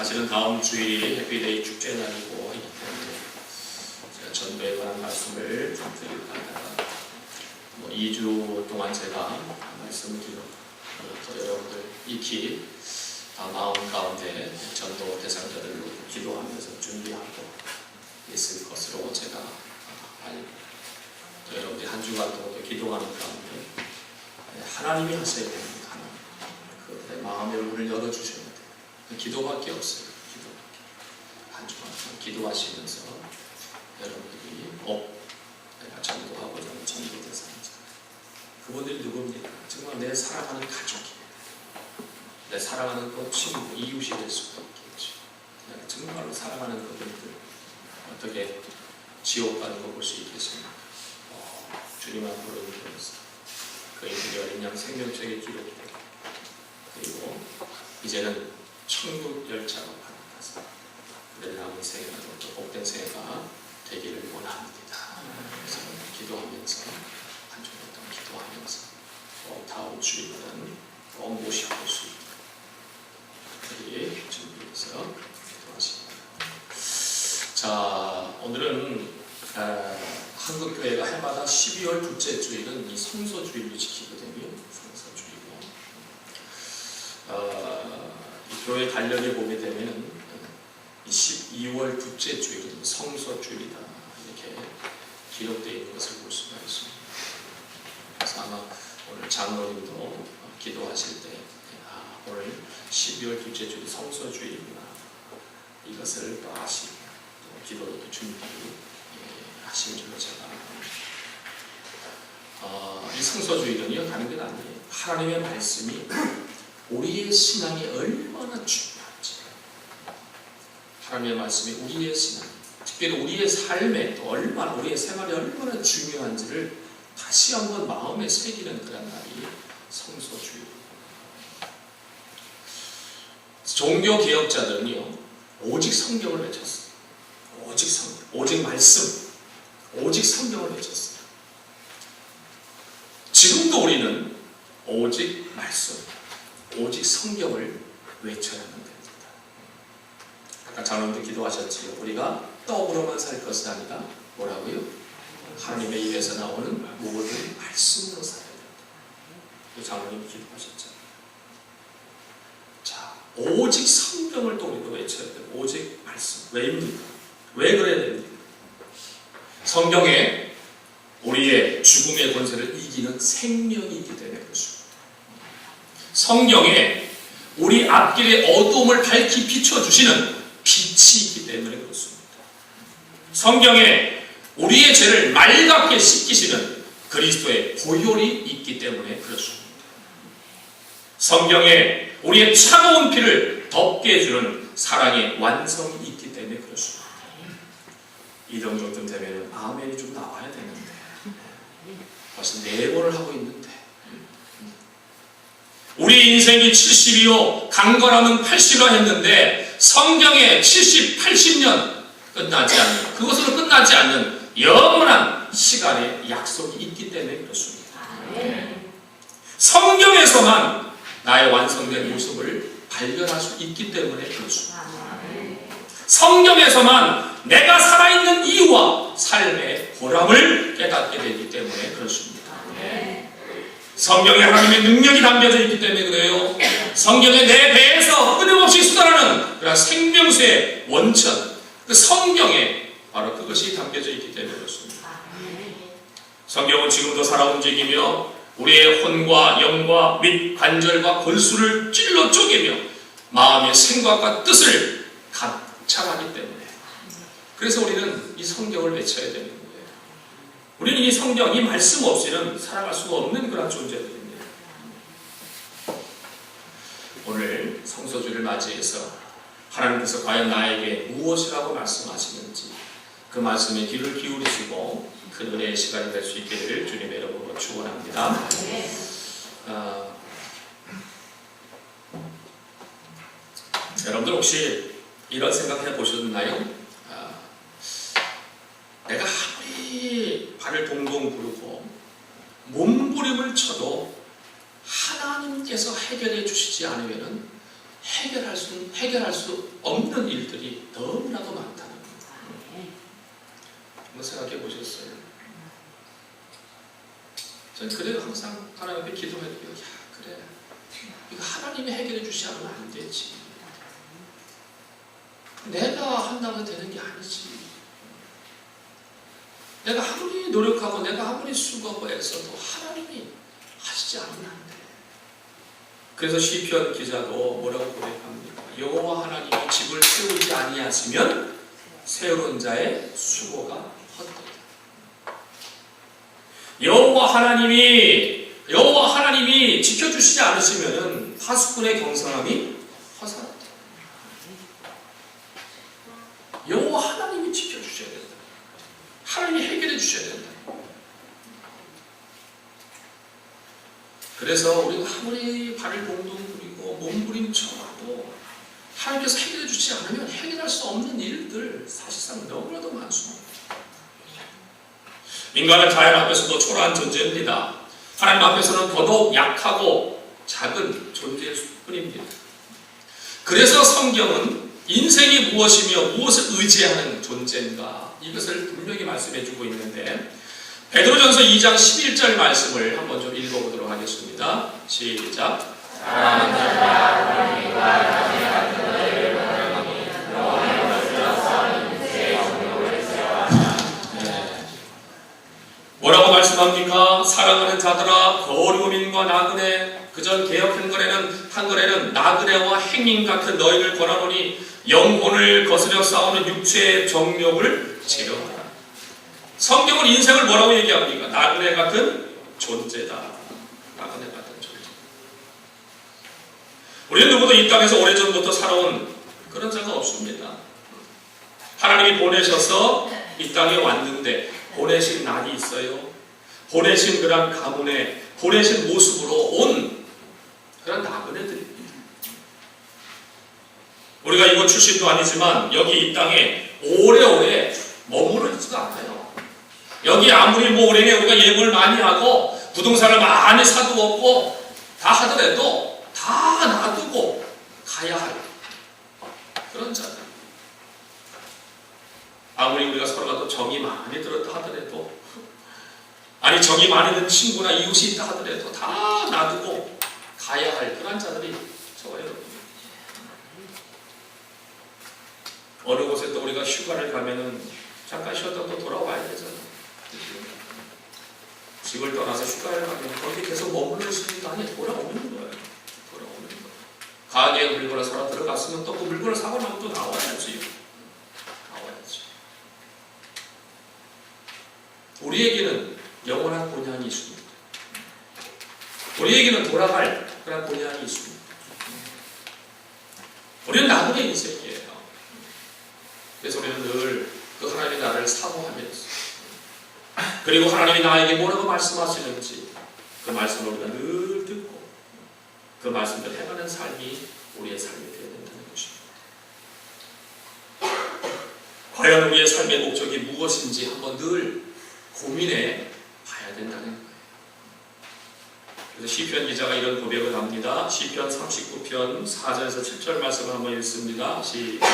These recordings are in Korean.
사실은 다음 주일이 해피데이 축제 날이고 하기 때문에 제가 전도에 관한 말씀을 좀 드릴까 하다가 2주 동안 제가 말씀을 드리고 또 여러분들 익히 마음 가운데 전도 대상자들로 기도하면서 준비하고 있을 것으로 제가 알고 또 여러분들이 한 주간 동안 기도하는 가운데 하나님이 하셔야 됩니다. 내 마음의 문을 열어주셔야 돼요. 기도밖에 없어요. 기도밖에. 한 주간 기도하시면서 여러분들이 내가 전도하고자 하는 전도 대상자 그분들이 누굽니까? 정말 내 사랑하는 가족이에요. 내 사랑하는 또 친구, 이웃이 될 수가 있겠죠. 내가 정말로 사랑하는 그분들 어떻게 지옥 가는 거 볼 수 있겠습니까? 주님 앞으로 인도해서 그들이 어린 양 생명책에 기록되고 그리고 이제는 천국 열차가 받아서 그들 남은 생애가 또 복된 생애가 되기를 원합니다. 그래서 기도하면서 한 주간 동안 기도하면서 다음 주일은 꼭 모시고 올 수 있도록 그들이 준비해서 기도하십니다. 자, 오늘은 한국교회가 해마다 12월 둘째 주일은 이 성서주일로 지키거든요. 성서주일로. 이 교회 달력에 보게 되면 12월 둘째 주일은 성서주일이다 이렇게 기록되어 있는 것을 볼 수가 있습니다. 그래서 아마 오늘 장로님도 기도하실 때 오늘 12월 둘째 주일이 성서주일이구나 이것을 또 아시고 또 기도도 준비하신 줄로 제가 이 성서주일은요 다른 게 아니에요. 하나님의 말씀이 우리의 신앙이 얼마나 중요한지 하나님의 말씀이 우리의 신앙 특별히 우리의 삶에 또 얼마나 우리의 생활이 얼마나 중요한지를 다시 한번 마음에 새기는 그런 날이 성서주일입니다. 종교개혁자들은요 오직 성경을 외쳤어요. 오직 성경, 오직 말씀, 오직 성경을 외쳤어요. 지금도 우리는 오직 말씀, 오직 성경을 외쳐야만 됩니다. 아까 장로님도 기도하셨지요. 우리가 떡으로만 살 것이 아니라 뭐라고요? 하나님의 입에서 나오는 모든 말씀으로 살아야 된다. 장로님이 기도하셨죠. 자, 오직 성경을 또 우리도 외쳐야 돼요. 오직 말씀. 왜입니까? 왜 그래야 됩니까? 성경에 우리의 죽음의 권세를 이기는 생명이 있기 때문에 그렇습니다. 성경에 우리 앞길의 어두움을 밝히 비춰주시는 빛이 있기 때문에 그렇습니다. 성경에 우리의 죄를 맑게 씻기시는 그리스도의 보혈이 있기 때문에 그렇습니다. 성경에 우리의 차가운 피를 덮게 해주는 사랑의 완성이 있기 때문에 그렇습니다. 이 정도쯤 되면 아멘이 좀 나와야 되는데 벌써 4번을 하고 있는데 우리 인생이 70이요 강건하면 80이라 했는데 성경에 70, 80년 끝나지 않는 그것으로 끝나지 않는 영원한 시간의 약속이 있기 때문에 그렇습니다. 성경에서만 나의 완성된 모습을 발견할 수 있기 때문에 그렇습니다. 성경에서만 내가 살아있는 이유와 삶의 보람을 깨닫게 되기 때문에 그렇습니다. 성경에 하나님의 능력이 담겨져 있기 때문에 그래요. 성경에 내 배에서 끊임없이 쏟아나는 그런 생명수의 원천 그 성경에 바로 그것이 담겨져 있기 때문에 그렇습니다. 성경은 지금도 살아 움직이며 우리의 혼과 영과 및 관절과 골수를 찔러 쪼개며 마음의 생각과 뜻을 감찰하기 때문에 그래서 우리는 이 성경을 외쳐야 되는 거예요. 우리는 이 성경, 이 말씀 없이는 살아갈 수가 없는 그런 존재들입니다. 오늘 성서주를 맞이해서 하나님께서 과연 나에게 무엇이라고 말씀하시는지 그 말씀에 귀를 기울이시고 그 은혜의 시간이 될 수 있기를 주님의 이름으로 축원합니다. 여러분들 혹시 이런 생각해 보셨나요? 내가 아무리 발을 동동 구르고 몸부림을 쳐도 하나님께서 해결해 주시지 않으면 해결할 수 없는 일들이 너무나도 많다는 거예요. 한번 생각해 보셨어요? 저는 그래요. 항상 하나님 앞에 기도해요. 야, 그래. 이거 하나님이 해결해 주지 않으면 안 되지. 내가 한다고 되는 게 아니지. 내가 아무리 노력하고 내가 아무리 수고하고 애써도 하나님이 하시지 않으면 안 돼. 그래서 시편 기자도 뭐라고 고백합니까? 여호와 하나님이 집을 세우지 아니하시면 세우는 자의 수고가 헛되다. 여호와 하나님이 지켜주시지 않으시면 파수꾼의 경성함이 허사하다. 여호와 하나님이 지켜주셔야 된다. 하나님이 해결해 주셔야 된다. 그래서 우리가 아무리 발을 동동 구리고 몸부림쳐도 하나님께서 해결해 주지 않으면 해결할 수 없는 일들 사실상 너무나도 많습니다. 인간은 자연 앞에서도 초라한 존재입니다. 하나님 앞에서는 더더욱 약하고 작은 존재일 뿐입니다. 그래서 성경은 인생이 무엇이며 무엇을 의지하는 존재인가 이것을 분명히 말씀해 주고 있는데 베드로전서 2장 11절 말씀을 한번 좀 읽어보도록 하겠습니다. 시작. 뭐라고 말씀합니까? 사랑하는 자들아 거류민과 나그네 그전 개역 한글에는 나그네와 행인 같은 너희를 권하노니 영혼을 거스려 싸우는 육체의 정욕을 제어하라. 성경은 인생을 뭐라고 얘기합니까? 나그네 같은 존재다. 나그네 같은 존재. 우리는 누구도 이 땅에서 오래전부터 살아온 그런 자가 없습니다. 하나님이 보내셔서 이 땅에 왔는데 보내신 날이 있어요. 보내신 그런 가문에 보내신 모습으로 온 그런 나그네들입니다. 우리가 이곳 출신도 아니지만 여기 이 땅에 오래오래 머무르 있지도 않아요. 여기 아무리 오래내 우리가 예물을 많이 하고 부동산을 많이 사두었고 다 하더라도 다 놔두고 가야 할 그런 자들. 아무리 우리가 서로가 또 정이 많이 들었다 하더라도 아니 정이 많이 든 친구나 이웃이 있다 하더라도 다 놔두고 가야 할 그런 자들이 저와 여러분입니다. 어느 곳에 또 우리가 휴가를 가면은 잠깐 쉬었다 또 돌아와야 되잖아요. 집을 떠나서 휴가를 가면 거기 계속 머무를 수 있는 거 아니에요. 돌아오는 거예요. 돌아오는 거예요. 가게에 물건을 사러 들어갔으면 또 그 물건을 사고 나면 또 나와야지. 우리에게는 영원한 본향이 있습니다. 우리에게는 돌아갈 그런 본향이 있습니다. 우리는 나그네 인생이에요. 그래서 우리는 늘 그 하나님이 나를 사모하면서 그리고 하나님이 나에게 뭐라고 말씀하시는지 그 말씀을 우리가 늘 듣고 그 말씀을 행하는 삶이 우리의 삶이 되어야 된다는 것입니다. 과연 우리의 삶의 목적이 무엇인지 한번 늘 고민해 봐야 된다는 거예요. 그래서 시편 기자가 이런 고백을 합니다. 시편 39편 4절에서 7절 말씀을 한번 읽습니다. 시작.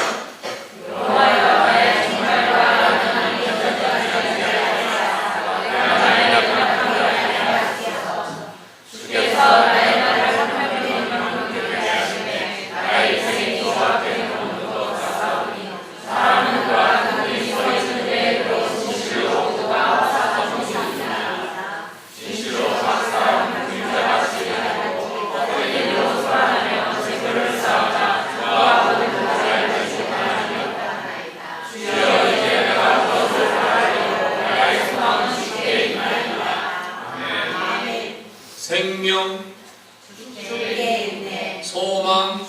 생명, 소망,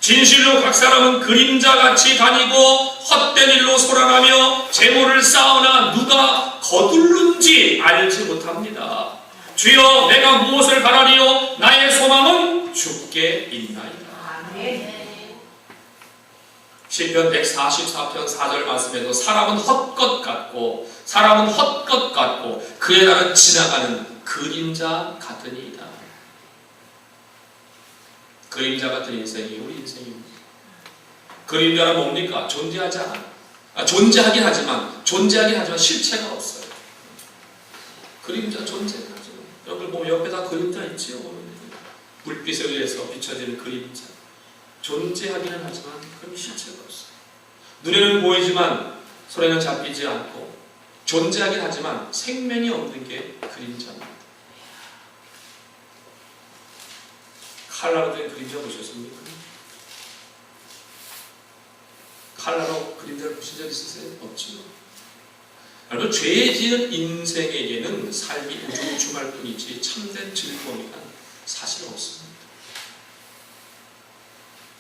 진실로 각 사람은 그림자같이 다니고 헛된 일로 소란하며 재물을 쌓으나 누가 거둘는지 알지 못합니다. 주여 내가 무엇을 바라리요 나의 소망은 주께 있나이다. 시편 144편 4절 말씀에도 사람은 헛것 같고 그의 날은 지나가는 그림자 같으니이다. 그림자 같은 인생이 우리 인생입니다. 그림자는 뭡니까? 존재하지 않아. 존재하긴 하지만 실체가 없어요. 그림자 존재하죠. 여러분 보면 옆에 다 그림자 있지요. 물빛에 의해서 비춰지는 그림자. 존재하기는 하지만 그럼 실체가 없어요. 눈에는 보이지만 손에는 잡히지 않고 존재하긴 하지만 생명이 없는 게 그림자입니다. 칼라로 된 그림자 보셨습니까? 칼라로 그림자를 보신 적 있으세요? 없죠. 여러분 죄 지은 인생에게는 삶이 우중충할 뿐이지 참된 즐거움이란 사실 없습니다.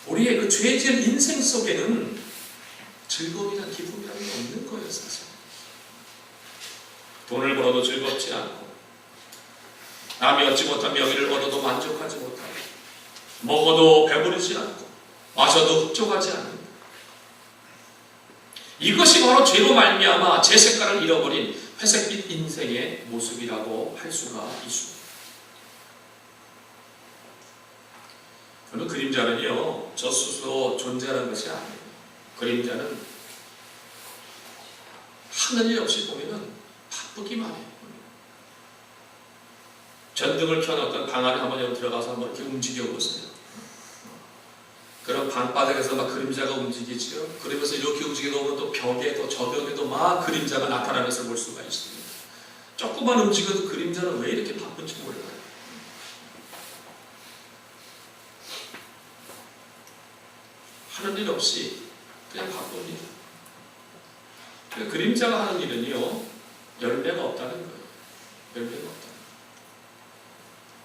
우리의 그 죄 지은 인생 속에는 즐거움이나 기쁨이라는 게 없는 거예요. 사실 돈을 벌어도 즐겁지 않고 남이 얻지 못한 명예를 얻어도 만족하지 못하고 먹어도 배부르지 않고 마셔도 흡족하지 않는 이것이 바로 죄로 말미암아 제 색깔을 잃어버린 회색빛 인생의 모습이라고 할 수가 있습니다. 저는 그림자는요, 저 스스로 존재하는 것이 아니에요. 그림자는 하는 일 없이 보면은 바쁘기만 해요. 전등을 켜놓던 방 안에 한번 들어가서 한번 이렇게 움직여 보세요. 그럼 방바닥에서 막 그림자가 움직이지요. 그러면서 이렇게 움직이다 보면 또 벽에 또 저 벽에도 막 그림자가 나타나면서 볼 수가 있습니다. 조금만 움직여도 그림자는 왜 이렇게 바쁜지 몰라요. 하는 일 없이 그냥 바쁩니다. 그림자가 하는 일은요, 열매가 없다는 거예요. 열매가 없다.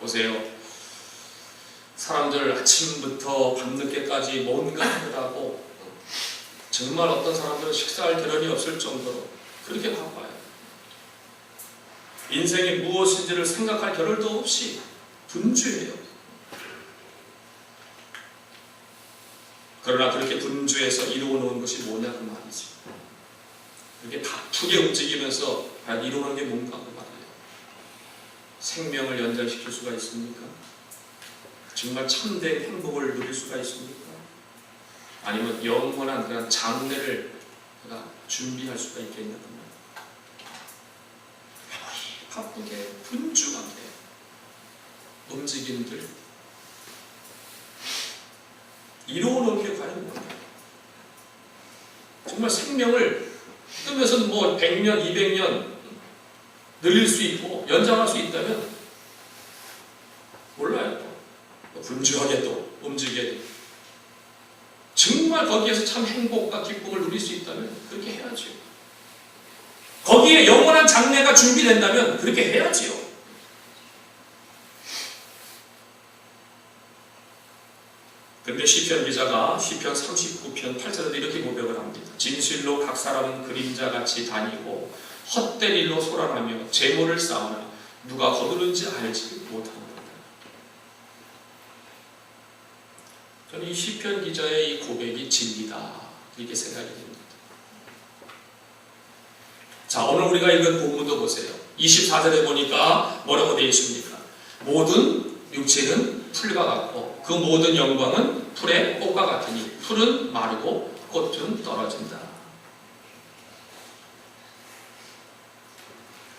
보세요. 사람들 아침부터 밤늦게까지 뭔가 하느라고 정말 어떤 사람들은 식사할 겨를이 없을 정도로 그렇게 바빠요. 인생이 무엇인지를 생각할 겨를도 없이 분주해요. 그러나 그렇게 분주해서 이루어놓은 것이 뭐냐고 말이지. 그렇게 바쁘게 움직이면서 과연 이루어놓은 게 뭔가 그 말이에요. 생명을 연장시킬 수가 있습니까? 정말 참된 행복을 누릴 수가 있습니까? 아니면 영원한 그런 장래를 준비할 수가 있겠냐고 바쁘게 분주하게 움직이는들 이루어놓은 게 과연 뭘까요? 정말 생명을 뜨면서 뭐 100년, 200년 늘릴 수 있고 연장할 수 있다면 몰라요. 분주하게 또 움직여야 돼. 정말 거기에서 참 행복과 기쁨을 누릴 수 있다면 그렇게 해야죠. 거기에 영원한 장래가 준비된다면 그렇게 해야지요. 그런데 시편 기자가 시편 39편 8절에도 이렇게 고백을 합니다. 진실로 각 사람은 그림자같이 다니고 헛된 일로 소란하며 재물을 쌓으나 누가 거두는지 알지 못합니다. 저는 이 시편 기자의 이 고백이 진리다 이렇게 생각이 됩니다. 자, 오늘 우리가 읽은 본문도 보세요. 24절에 보니까 뭐라고 되어 있습니까? 모든 육체는 풀과 같고 그 모든 영광은 풀의 꽃과 같으니 풀은 마르고 꽃은 떨어진다.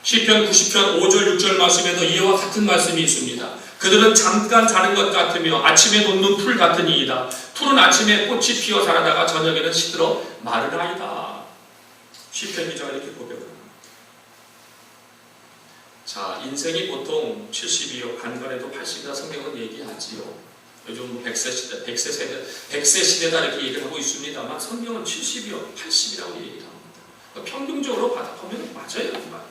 시편 90편 5절 6절 말씀에도 이와 같은 말씀이 있습니다. 그들은 잠깐 자는 것 같으며 아침에 돋는 풀 같으니이다. 풀은 아침에 꽃이 피어 자라다가 저녁에는 시들어 마르나이다. 시편 기자가 이렇게 고백을 합니다. 자, 인생이 보통 70이요 간간에도 80이다 성경은 얘기하지요. 요즘 100세 시대다 이렇게 얘기를 하고 있습니다만 성경은 70이요 80이라고 얘기를 합니다. 그러니까 평균적으로 받아보면 맞아요. 그 말.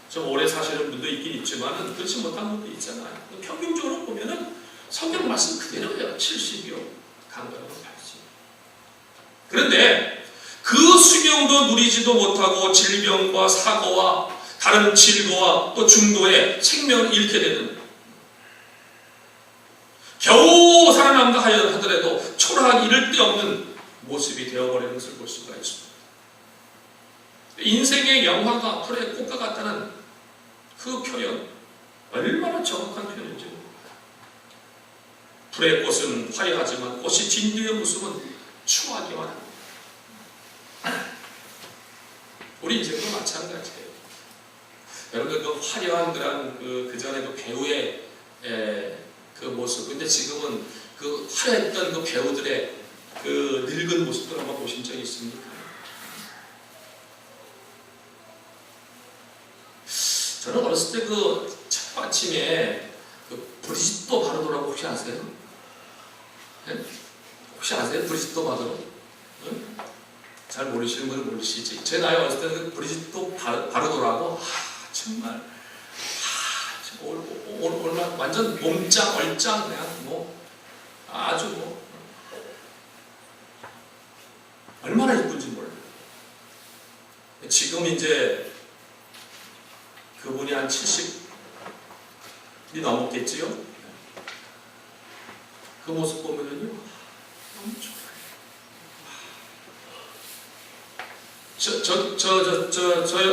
좀 오래 사시는 분도 있긴 있지만 그렇지 못한 분도 있잖아요. 평균적으로 보면은 성경 말씀 그대로예요. 70이요. 간간하고 80. 그런데 그 수명도 누리지도 못하고 질병과 사고와 다른 질고와 또 중도에 생명을 잃게 되는 겨우 살아남다 하더라도 초라하기 이를 데 없는 모습이 되어버리는 것을 볼 수가 있습니다. 인생의 영화가 풀의 꽃과 같다는 그 표현, 얼마나 정확한 표현이죠. 불의 꽃은 화려하지만 꽃이 진리의 모습은 추하기만 합니다. 우리 인생도 마찬가지예요. 여러분 그 화려한 그 전에 그 배우의 그 모습, 근데 지금은 그 화려했던 그 배우들의 그 늙은 모습들 한번 보신 적이 있습니까? 저는 어렸을 때 그 첫받침에 그 브리짓도 바르도라고 혹시 아세요? 네? 혹시 아세요? 브리짓도 바르도? 네? 잘 모르시는 분은 모르시지. 제 나이 어렸을 때는 그 브리짓도 바르도라고 정말 얼마 완전 몸짱 얼짱 그냥 뭐 아주 뭐 얼마나 이쁜지 몰라요. 지금 이제 그분이 한 70이 넘었겠지요? 그 모습 보면은요, 너무 좋아요.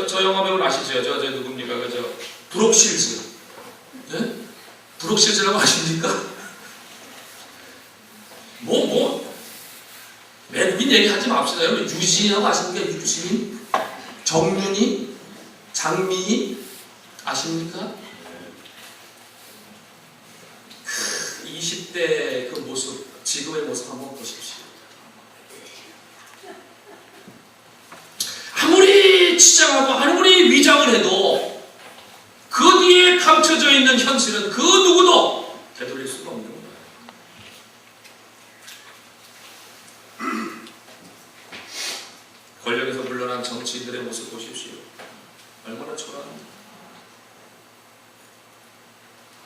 저 영화 배우 아시죠? 저 누굽니까? 브룩 실즈. 네? 브룩 실즈라고 아십니까? 외국인 얘기하지 맙시다. 여러분, 유진이라고 아십니까? 유진? 정윤이? 장미희? 아십니까? 20대 그 모습, 지금의 모습 한번 보십시오. 아무리 치장하고 아무리 위장을 해도 그 뒤에 감춰져 있는 현실은 그 누구도 되돌릴 수가 없는 거예요. 권력에서 물러난 정치인들의 모습 보십시오. 얼마나 초라합니까?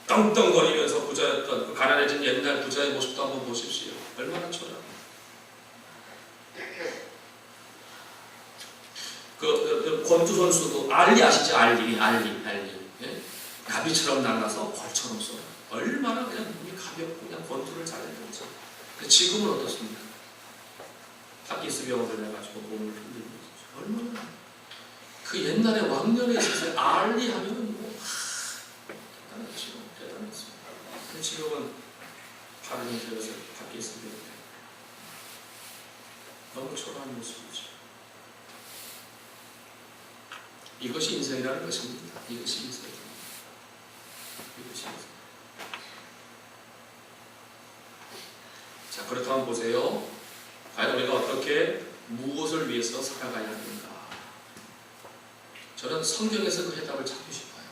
떵떵거리면서 부자였던 그 가난해진 옛날 부자의 모습도 한번 보십시오. 얼마나 초라합니까? 권투 선수도 알리 아시죠? 알리. 예? 나비처럼 날라서 벌처럼 쏘아. 얼마나 그냥 눈이 가볍고 그냥 권투를 잘했는지. 지금은 어떻습니까? 파키스 병원을 해가지고 몸을 흔들고 얼마나 그 옛날에 왕년에 있었어요. 알리 하면은 뭐 대단했습니다. 지금은 발음이 들어서 파키스 병원 너무 초라한 모습이죠. 이것이 인생이라는 것입니다. 이것이 인생입니다. 자, 그렇다면 보세요. 과연 우리가 어떻게 무엇을 위해서 살아가야 하는가? 저는 성경에서 그 해답을 찾고 싶어요.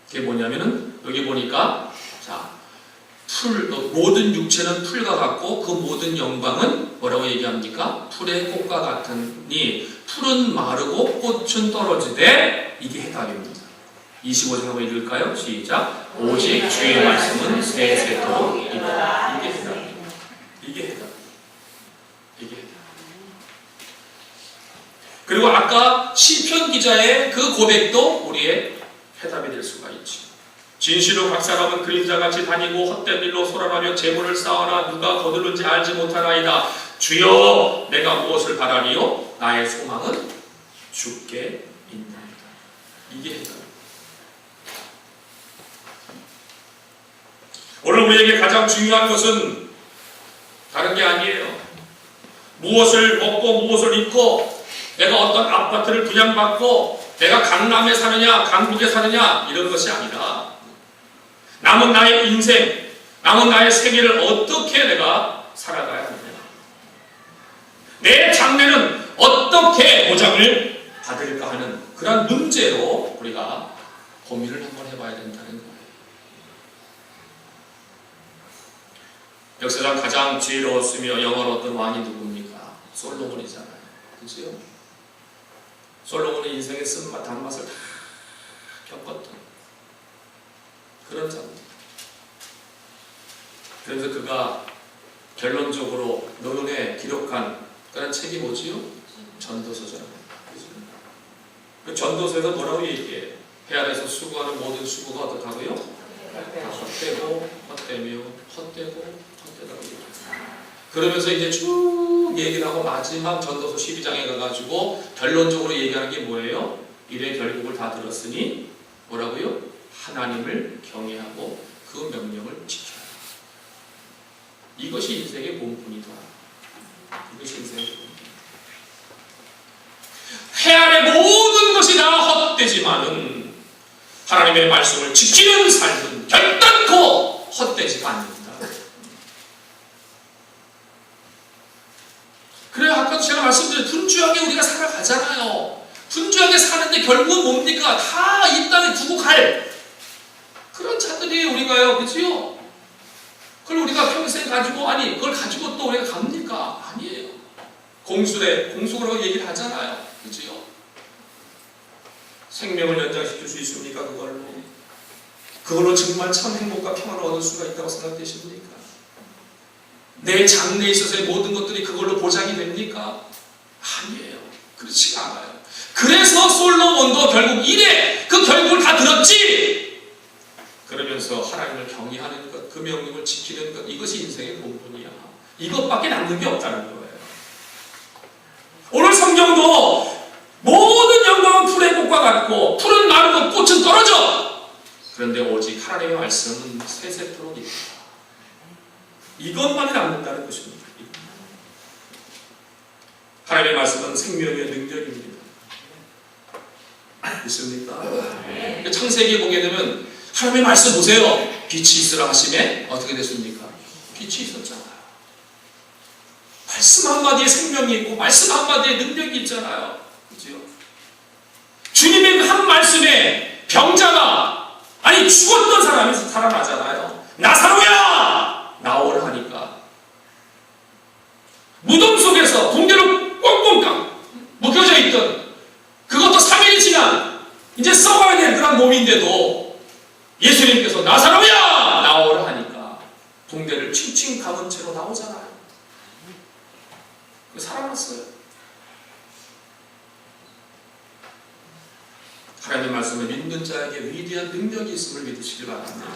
그게 뭐냐면은 여기 보니까 자, 모든 육체는 풀과 같고 그 모든 영광은 뭐라고 얘기합니까? 풀의 꽃과 같으니 풀은 마르고 꽃은 떨어지되 이게 해답입니다. 25절 한번 읽을까요? 시작. 오직 주의 말씀은 세세토록 이루어라. 이게 해답입니다. 이게 해답. 그리고 아까 시편 기자의 그 고백도 우리의 해답이 될 수가 있죠. 진실로 각 사람은 그림자같이 다니고 헛된 일로 소란하며 재물을 쌓아나 누가 거두는지 알지 못하나이다. 주여 내가 무엇을 바라리요? 나의 소망은 주께 있나이다. 이게 해답입니다. 오늘 우리에게 가장 중요한 것은 다른 게 아니에요. 무엇을 먹고 무엇을 입고 내가 어떤 아파트를 분양받고 내가 강남에 사느냐 강북에 사느냐 이런 것이 아니라 남은 나의 인생, 남은 나의 생애를 어떻게 내가 살아가야 하느냐, 내 장래는 어떻게 보장을 받을까 하는 그런 문제로 우리가 고민을 한번 해봐야 된다는 거예요. 역사상 가장 지혜로웠으며 영화로웠던 왕이 누굽니까? 솔로몬이잖아요. 그렇죠? 솔로몬의 인생의 쓴맛, 단맛을 다 겪었던 그런 자입니다. 그래서 그가 결론적으로 노론에 기록한 그런 책이 뭐지요? 전도서잖아요. 그 전도서에서 뭐라고 얘기해요? 해 아래서 수고하는 모든 수고가 어떻다고요? 헛되고 헛되며 헛되고 헛되다고 얘기해요. 그러면서 이제 쭉 얘기를 하고 마지막 전도서 12장에 가가지고 결론적으로 얘기하는 게 뭐예요? 일의 결국을 다 들었으니 뭐라고요? 하나님을 경외하고 그 명령을 지켜야 한다. 이것이 인생의 본분이다. 이것이 인생의 본분. 해 아래 모든 것이 다 헛되지만은 하나님의 말씀을 지키는 삶은 결단코 헛되지가 않는다. 그래요. 아까도 제가 말씀드린 분주하게 우리가 살아가잖아요. 분주하게 사는데 결국은 뭡니까? 다 이 땅에 두고 갈 그런 자들이 우리가요. 그치요? 그걸 우리가 평생 가지고 그걸 가지고 또 우리가 갑니까? 아니에요. 공수라고 얘기를 하잖아요. 그치요? 생명을 연장시킬 수 있습니까? 그걸로 정말 참 행복과 평안을 얻을 수가 있다고 생각되십니까? 내 장래에 있어서의 모든 것들이 그걸로 보장이 됩니까? 아니에요. 그렇지가 않아요. 그래서 솔로몬도 결국 이래 그 결국을 다 들었지. 그러면서 하나님을 경외하는 것, 그 명령을 지키는 것, 이것이 인생의 본분이야. 이것밖에 남는 게 없다는 거예요. 오늘 성경도 모든 영광은 풀의 꽃과 같고 풀은 마르고 꽃은 떨어져. 그런데 오직 하나님의 말씀은 세세토록 있다. 이것만이 남는다는 것입니다. 하나님의 말씀은 생명의 능력입니다. 있습니까? 네. 창세기에 보게 되면 하나님의 말씀 보세요. 빛이 있으라 하심에 어떻게 됐습니까? 빛이 있었잖아요. 말씀 한마디에 생명이 있고 말씀 한마디에 능력이 있잖아요. 그렇죠? 주님의 그 한 말씀에 병자가 죽었던 사람이 살아나잖아요. 나사로야! 나오라 하니까 무덤 속에서 붕대로 꽁꽁 묶여져 있던 그것도 3일이 지난 이제 썩어야 될 그런 몸인데도 예수님께서 나사로야! 나오라 하니까 붕대를 칭칭 감은 채로 나오잖아요. 살아났어요. 하나님의 말씀을 믿는 자에게 위대한 능력이 있음을 믿으시길 바랍니다.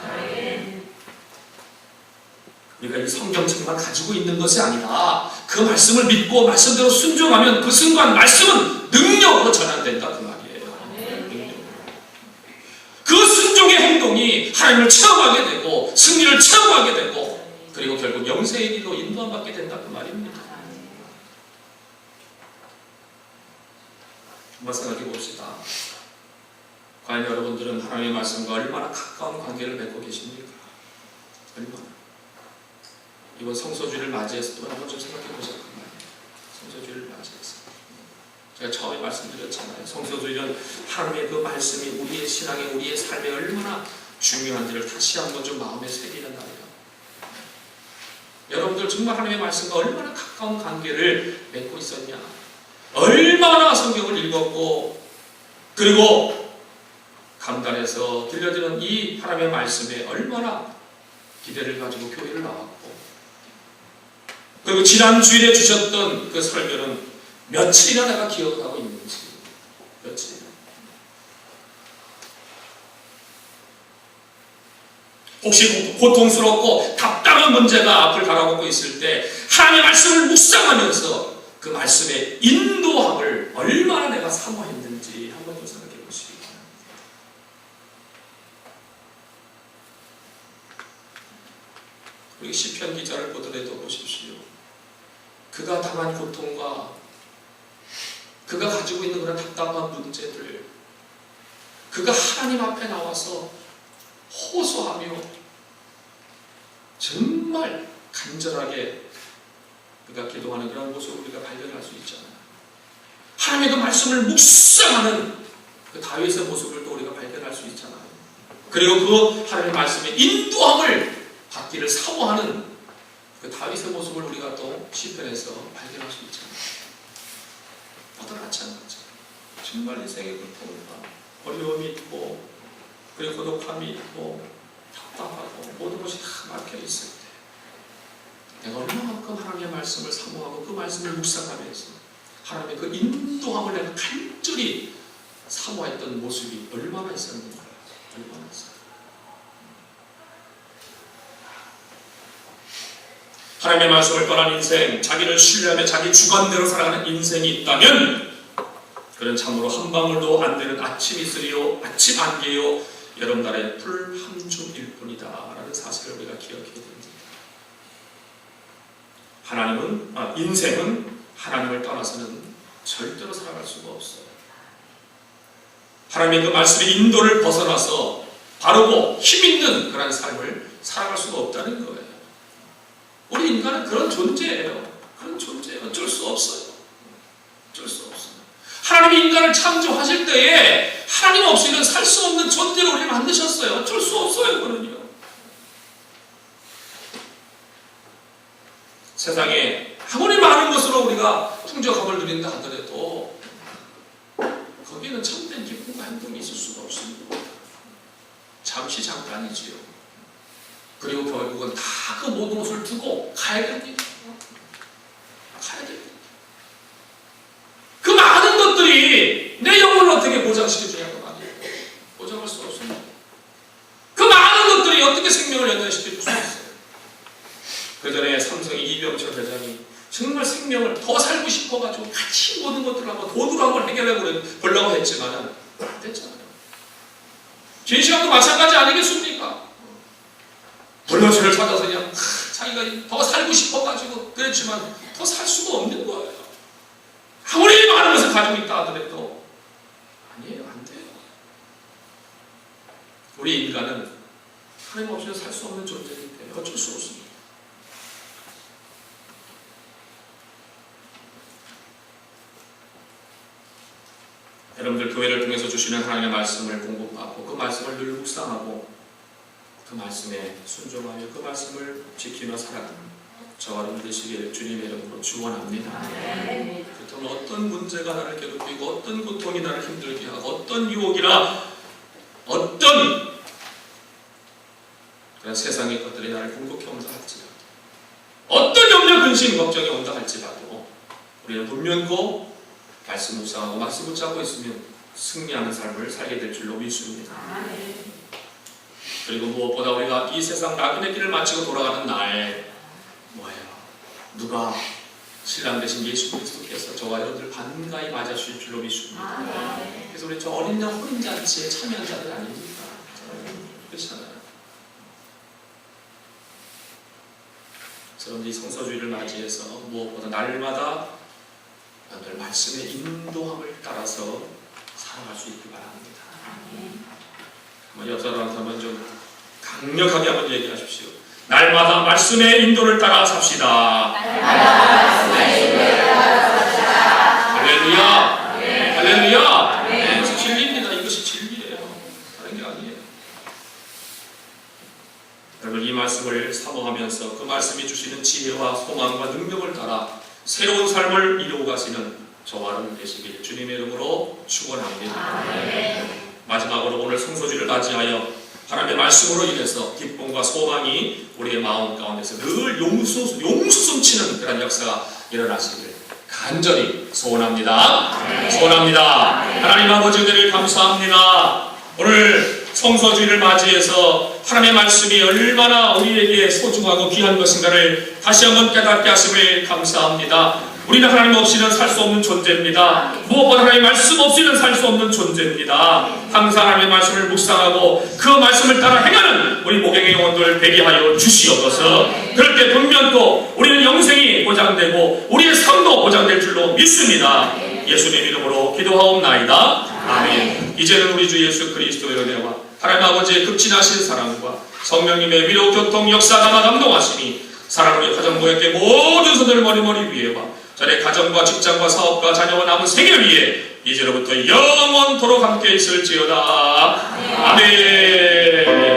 우리가 이 성경책만 가지고 있는 것이 아니라 그 말씀을 믿고 말씀대로 순종하면 그 순간 말씀은 능력으로 전환된다 그 말이에요. 그 순종의 행동이 하나님을 체험하게 되고 승리를 체험하게 되고 그리고 결국 영생의 길로 인도함받게 된다 그 말입니다. 한번 생각해 봅시다. 과연 여러분들은 하나님의 말씀과 얼마나 가까운 관계를 맺고 계십니까? 얼마나? 이번 성소주의를 맞이해서 또 한번 좀 생각해 보자고 말이에요. 성소주의를 맞이해서 제가 처음에 말씀드렸잖아요. 성소주의는 하나님의 그 말씀이 우리의 신앙에 우리의 삶에 얼마나 중요한지를 다시 한번 좀 마음에 새기는 날이에요. 여러분들 정말 하나님의 말씀과 얼마나 가까운 관계를 맺고 있었냐? 얼마나 성경을 읽었고 그리고 강단에서 들려지는 이 하나님의 말씀에 얼마나 기대를 가지고 교회를 나왔고 그리고 지난 주일에 주셨던 그 설교는 며칠이나 내가 기억을 하고 있는지 며칠이나 혹시 고통스럽고 답답한 문제가 앞을 바라보고 있을 때 하나님의 말씀을 묵상하면서 그 말씀의 인도함을 얼마나 내가 사모했는지 한번 좀 생각해 보시기 바랍니다. 우리 시편 기자를 보더라도 보십시오. 그가 당한 고통과 그가 가지고 있는 그런 답답한 문제들 그가 하나님 앞에 나와서 호소하며 정말 간절하게 그가 기도하는 그런 모습을 우리가 발견할 수 있잖아요. 하나님의 그 말씀을 묵상하는 그 다윗의 모습을 또 우리가 발견할 수 있잖아요. 그리고 그 하나님의 말씀의 인도함을 받기를 사모하는 그 다윗의 모습을 우리가 또 시편에서 발견할 수 있잖아요. 나도 마찬가지. 정말 인생의 고통과 어려움이 있고 그리고 고독함이 있고 답답하고 모든 것이 다 막혀 있을 때 내가 얼마만큼 하나님의 말씀을 사모하고 그 말씀을 묵상하면서 하나님의 그 인도함을 내가 간절히 사모했던 모습이 얼마나 있었는가. 얼마나 있었는가. 하나님의 말씀을 떠난 인생, 자기를 신뢰하며 자기 주관대로 살아가는 인생이 있다면 그는 참으로 한 방울도 안 되는 아침 이슬이요, 아침 안개요, 여름날의 풀 한 줌일 뿐이다 라는 사실을 우리가 기억해야 됩니다. 인생은 하나님을 떠나서는 절대로 살아갈 수가 없어요. 하나님의 그 말씀의 인도를 벗어나서 바르고 힘있는 그런 삶을 살아갈 수가 없다는 거예요. 우리 인간은 그런 존재예요. 그런 존재예요. 어쩔 수 없어요. 어쩔 수 없어요. 하나님이 인간을 창조하실 때에 하나님 없이는 살 수 없는 존재로 우리를 만드셨어요. 어쩔 수 없어요. 그거는요. 세상에 아무리 많은 것으로 우리가 풍족함을 누린다 하더라도 거기는 참된 기쁨과 행복이 있을 수가 없습니다. 잠시 잠깐이지요. 그리고 결국은 다 그 모든 것을 두고 가야 됩니다. 가야 됩니다. 그 많은 것들이 내 영혼을 어떻게 보장시켜주냐고 아니에요. 보장할 수 없습니다. 그 많은 것들이 어떻게 생명을 연장시켜줄 수 있어요. 그 전에 삼성의 이병철 회장이 정말 생명을 더 살고 싶어가지고 같이 모든 것들을 한번 돈으로 한번 해결해 보려고 했지만 안 됐잖아요. 진시황도 마찬가지 아니겠습니까? 물러주를 찾아서 그냥 자기가 더 살고 싶어가지고 그랬지만 더 살 수가 없는 거예요. 아무리 많은 것을 가지고 있다 하더라도 아니에요. 안 돼요. 우리 인간은 하나님 없이는 살 수 없는 존재이기 때문에 어쩔 수 없습니다. 여러분들 교회를 통해서 주시는 하나님의 말씀을 공부하고 그 말씀을 늘 묵상하고 그 말씀에 순종하여 그 말씀을 지키며 살아가는 저와 여러분 되시길 주님의 이름으로 축원합니다. 그렇다면 어떤 문제가 나를 괴롭히고 어떤 고통이 나를 힘들게 하고 어떤 유혹이나 어떤 그런 세상의 것들이 나를 공격해 온다 할지라도 어떤 염려, 근심, 걱정이 온다 할지라도 우리는 문면고 말씀 묵상하고 말씀 붙잡고 있으면 승리하는 삶을 살게 될 줄로 믿습니다. 그리고 무엇보다 우리가 이 세상 낙인의 길을 마치고 돌아가는 날 뭐예요? 누가 신랑 되신 예수 그리스도께서 저와 여러분들 반가이 맞아주실 줄로 믿습니다. 그래서 우리 저 어린 양 혼인잔치에 참여한 자들 아닙니까? 그렇잖아요. 여러분들이 성서주의를 맞이해서 무엇보다 날마다 여러분들 말씀의 인도함을 따라서 살아갈 수 있길 바랍니다. 옆 사람한테 한번 좀 강력하게 한번 얘기하십시오. 날마다 말씀의 인도를 따라 삽시다. 할렐루야. 할렐루야. 이것이 진리입니다. 이것이 진리예요. 다른 게 아니에요. 여러분 이 말씀을 사모하면서 그 말씀이 주시는 지혜와 소망과 능력을 따라 새로운 삶을 이루어 가시는 저와 여러분 되시길 주님의 이름으로 축원합니다. 마지막으로 오늘 성소주를 맞이하여 하나님의 말씀으로 인해서 기쁨과 소망이 우리의 마음 가운데서 늘 용수숨치는 그런 역사가 일어나시기를 간절히 소원합니다. 소원합니다. 하나님 아버지 은혜를 감사합니다. 오늘 성소주의를 맞이해서 하나님의 말씀이 얼마나 우리에게 소중하고 귀한 것인가를 다시 한번 깨닫게 하심을 감사합니다. 우리는 하나님 없이는 살 수 없는 존재입니다. 무엇보다 하나님의 말씀 없이는 살 수 없는 존재입니다. 항상 하나님의 말씀을 묵상하고 그 말씀을 따라 행하는 우리 목양의 영혼들 되게 하여 주시옵소서. 그럴 때 분명 또 우리는 영생이 보장되고 우리의 삶도 보장될 줄로 믿습니다. 예수님 이름으로 기도하옵나이다. 아멘. 이제는 우리 주 예수 그리스도의 은혜와 하나님 아버지의 극진하신 사랑과 성령님의 위로 교통 역사가 감동하시니 사랑으로 가정부에게 모든 손을 머리 위에와 전에 가정과 직장과 사업과 자녀와 남은 생애 위에 이제로부터 영원토록 함께 있을지어다. 아멘.